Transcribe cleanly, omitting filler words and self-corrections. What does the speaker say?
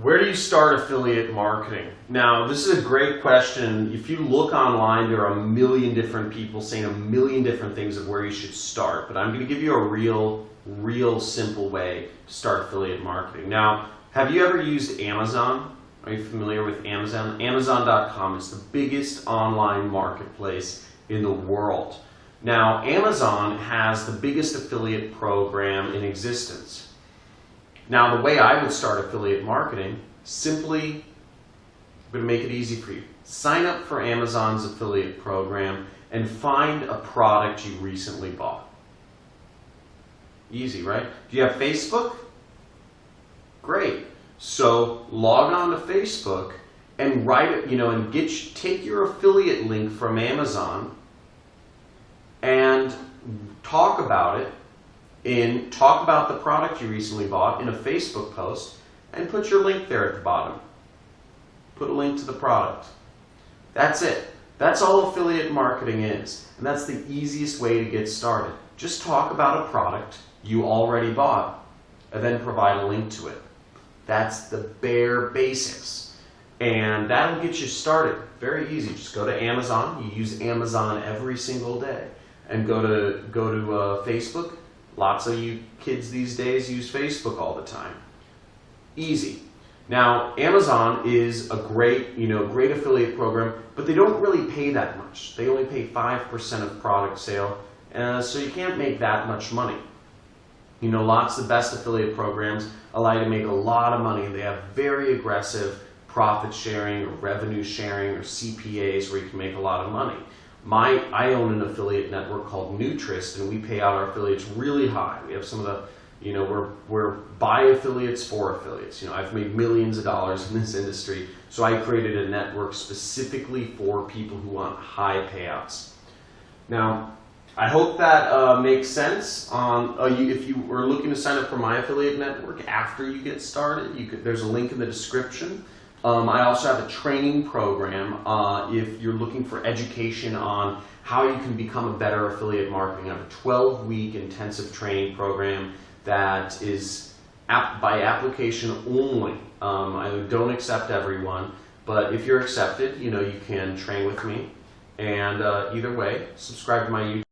Where do you start affiliate marketing? Now, this is a great question. If you look online, there are a million different people saying a million different things of where you should start, but I'm going to give you a real simple way to start affiliate marketing. Now, have you ever used Amazon? Are you familiar with Amazon? Amazon.com is the biggest online marketplace in the world. Now, Amazon has the biggest affiliate program in existence. Now, the way I would start affiliate marketing, simply, I'm going to make it easy for you. Sign up for Amazon's affiliate program and find a product you recently bought. Easy, right? Do you have Facebook? Great. So log on to Facebook and write it, and take your affiliate link from Amazon and talk about it. Talk about the product you recently bought in a Facebook post and put your link there at the bottom. Put a link to the product. That's it. That's all affiliate marketing is. And that's the easiest way to get started. Just talk about a product you already bought and then provide a link to it. That's the bare basics. And that'll get you started. Very easy. Just go to Amazon. You use Amazon every single day. And go to Facebook. Lots of you kids these days use Facebook all the time. Easy. Now, Amazon is a great affiliate program, but they don't really pay that much. They only pay 5% of product sale, so you can't make that much money. Lots of the best affiliate programs allow you to make a lot of money. They have very aggressive profit sharing or revenue sharing or CPAs where you can make a lot of money. I own an affiliate network called Nutrist, and we pay out our affiliates really high. We have some of the, we're by affiliates for affiliates. I've made millions of dollars in this industry, so I created a network specifically for people who want high payouts. Now, I hope that makes sense. If you were looking to sign up for my affiliate network after you get started, there's a link in the description. I also have a training program if you're looking for education on how you can become a better affiliate marketing. I have a 12-week intensive training program that is by application only. I don't accept everyone, but if you're accepted, you can train with me. And either way, subscribe to my YouTube.